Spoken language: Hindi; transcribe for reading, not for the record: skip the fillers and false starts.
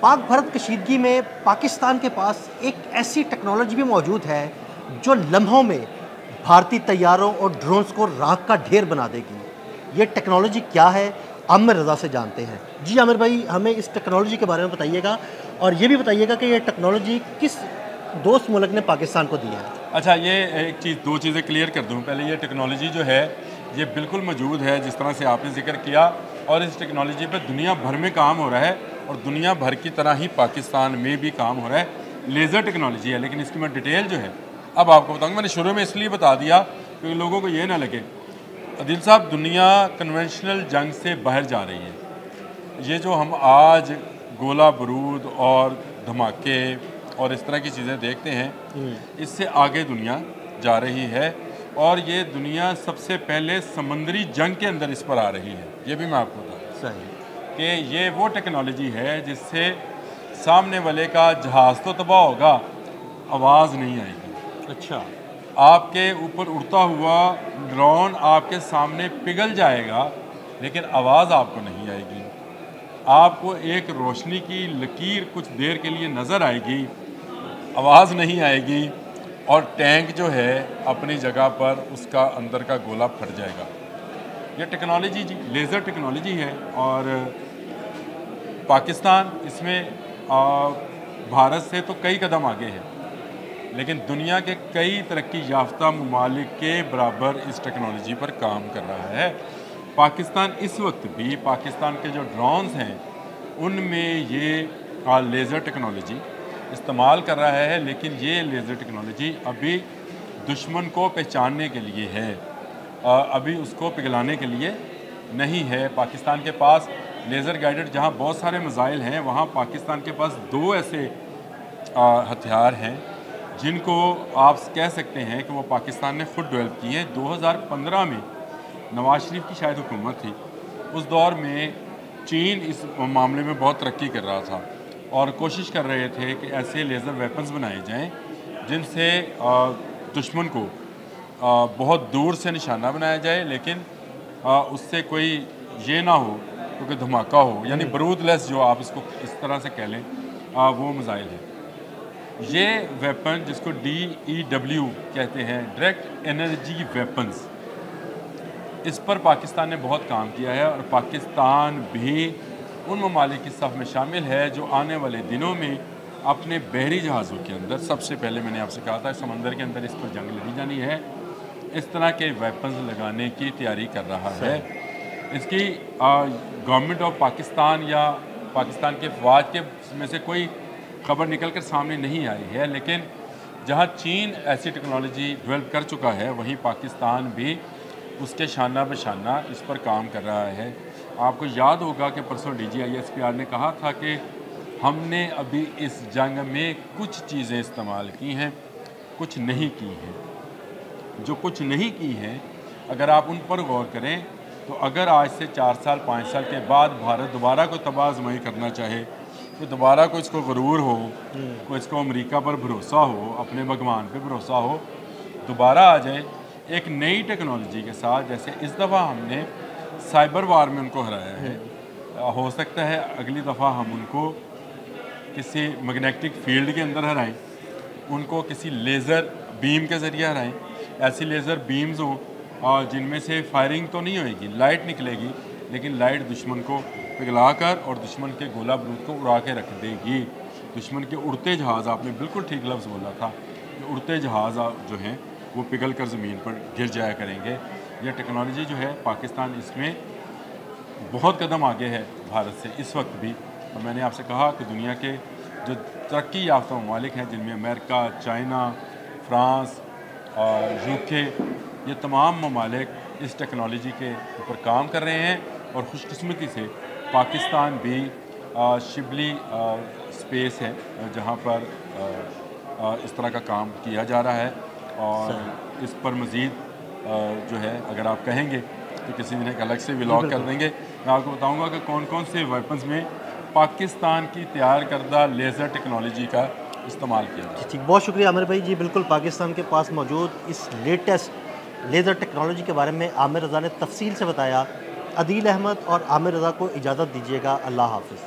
पाक भारत कशीदगी में पाकिस्तान के पास एक ऐसी टेक्नोलॉजी भी मौजूद है जो लम्हों में भारतीय तैयारों और ड्रोन्स को राख का ढेर बना देगी। ये टेक्नोलॉजी क्या है, आमिर रज़ा से जानते हैं। जी आमिर भाई, हमें इस टेक्नोलॉजी के बारे में बताइएगा और ये भी बताइएगा कि ये टेक्नोलॉजी किस दोस्त मुल्क ने पाकिस्तान को दी है। अच्छा, ये एक चीज़, दो चीज़ें क्लियर कर दूँ। पहले ये टेक्नोलॉजी जो है ये बिल्कुल मौजूद है जिस तरह से आपने जिक्र किया, और इस टेक्नोलॉजी पर दुनिया भर में काम हो रहा है और दुनिया भर की तरह ही पाकिस्तान में भी काम हो रहा है। लेज़र टेक्नोलॉजी है, लेकिन इसकी मैं डिटेल जो है अब आपको बताऊँगा। मैंने शुरू में इसलिए बता दिया क्योंकि लोगों को ये ना लगे अदिल साहब दुनिया कन्वेंशनल जंग से बाहर जा रही है। ये जो हम आज गोला बारूद और धमाके और इस तरह की चीज़ें देखते हैं, इससे आगे दुनिया जा रही है और ये दुनिया सबसे पहले समुद्री जंग के अंदर इस पर आ रही है। ये भी मैं आपको बताऊँ सही कि ये वो टेक्नोलॉजी है जिससे सामने वाले का जहाज़ तो तबाह होगा, आवाज़ नहीं आएगी। अच्छा, आपके ऊपर उड़ता हुआ ड्रोन आपके सामने पिघल जाएगा लेकिन आवाज़ आपको नहीं आएगी। आपको एक रोशनी की लकीर कुछ देर के लिए नज़र आएगी, आवाज़ नहीं आएगी, और टैंक जो है अपनी जगह पर उसका अंदर का गोला फट जाएगा। ये टेक्नोलॉजी जी लेज़र टेक्नोलॉजी है और पाकिस्तान इसमें भारत से तो कई कदम आगे है, लेकिन दुनिया के कई तरक्की याफ्ता ममालिक के बराबर इस टेक्नोलॉजी पर काम कर रहा है। पाकिस्तान इस वक्त भी, पाकिस्तान के जो ड्रोन्स हैं उनमें ये लेज़र टेक्नोलॉजी इस्तेमाल कर रहा है, लेकिन ये लेज़र टेक्नोलॉजी अभी दुश्मन को पहचानने के लिए है, अभी उसको पिघलाने के लिए नहीं है। पाकिस्तान के पास लेज़र गाइडेड जहाँ बहुत सारे मिसाइल हैं, वहाँ पाकिस्तान के पास दो ऐसे हथियार हैं जिनको आप कह सकते हैं कि वो पाकिस्तान ने खुद डेवलप किए हैं। 2015 में नवाज शरीफ की शायद हुकूमत थी, उस दौर में चीन इस मामले में बहुत तरक्की कर रहा था और कोशिश कर रहे थे कि ऐसे लेज़र वेपन्स बनाए जाएं जिनसे दुश्मन को बहुत दूर से निशाना बनाया जाए, लेकिन उससे कोई ये ना हो क्योंकि धमाका हो, यानी बारूदलेस जो आप इसको इस तरह से कह लें, वो मिसाइल है। ये वेपन जिसको DEW कहते हैं, डायरेक्ट एनर्जी वेपन्स, इस पर पाकिस्तान ने बहुत काम किया है और पाकिस्तान भी उन ममालिक की सफ़ में शामिल है जो आने वाले दिनों में अपने बहरी जहाज़ों के अंदर, सबसे पहले मैंने आपसे कहा था समंदर के अंदर इस पर जंग लड़ी जानी है, इस तरह के वेपन्स लगाने की तैयारी कर रहा है। इसकी गवर्नमेंट ऑफ पाकिस्तान या पाकिस्तान के फ़ौज के में से कोई खबर निकल कर सामने नहीं आई है, लेकिन जहाँ चीन ऐसी टेक्नोलॉजी डेवलप कर चुका है वहीं पाकिस्तान भी उसके शाना बशाना इस पर काम कर रहा है। आपको याद होगा कि परसों DGISPR ने कहा था कि हमने अभी इस जंग में कुछ चीज़ें इस्तेमाल की हैं, कुछ नहीं की हैं। जो कुछ नहीं की हैं अगर आप उन पर गौर करें तो अगर आज से 4 साल 5 साल के बाद भारत दोबारा को तबाह आजमाई करना चाहे, तो दोबारा को इसको गरूर हो, को इसको अमेरिका पर भरोसा हो, अपने भगवान पे भरोसा हो, दोबारा आ जाए एक नई टेक्नोलॉजी के साथ, जैसे इस दफ़ा हमने साइबर वार में उनको हराया है, हो सकता है अगली दफ़ा हम उनको किसी मैग्नेटिक फील्ड के अंदर हराएं, उनको किसी लेज़र बीम के ज़रिए हराएं। ऐसी लेज़र बीम्स हों और जिनमें से फायरिंग तो नहीं होएगी, लाइट निकलेगी, लेकिन लाइट दुश्मन को पिघला कर और दुश्मन के गोला बारूद को उड़ा के रख देगी। दुश्मन के उड़ते जहाज़, आपने बिल्कुल ठीक लफ्ज़ बोला था कि उड़ते जहाज़ जो हैं वो पिघल कर ज़मीन पर गिर जाया करेंगे। यह टेक्नोलॉजी जो है पाकिस्तान इसमें बहुत कदम आगे है भारत से इस वक्त भी। और मैंने आपसे कहा कि दुनिया के जो तरक्की याफ्ता ममालिक हैं जिनमें अमेरिका, चाइना, फ्रांस और UK, ये तमाम ममालिक इस टेक्नोलॉजी के ऊपर काम कर रहे हैं और खुशकिस्मती से पाकिस्तान भी शिबली स्पेस है जहाँ पर इस तरह का काम किया जा रहा है और इस पर मज़ीद जो है अगर आप कहेंगे तो किसी दिन एक अलग से व्लॉग कर देंगे। मैं आपको बताऊंगा कि कौन कौन से वेपन्स में पाकिस्तान की तैयार करदा लेज़र टेक्नोलॉजी का इस्तेमाल किया जाए। ठीक, बहुत शुक्रिया आमिर भाई जी। बिल्कुल पाकिस्तान के पास मौजूद इस लेटेस्ट लेज़र टेक्नोलॉजी के बारे में आमिर रज़ा ने तफसील से बताया। अदील अहमद और आमिर रज़ा को इजाज़त दीजिएगा। अल्लाह हाफ़िज़।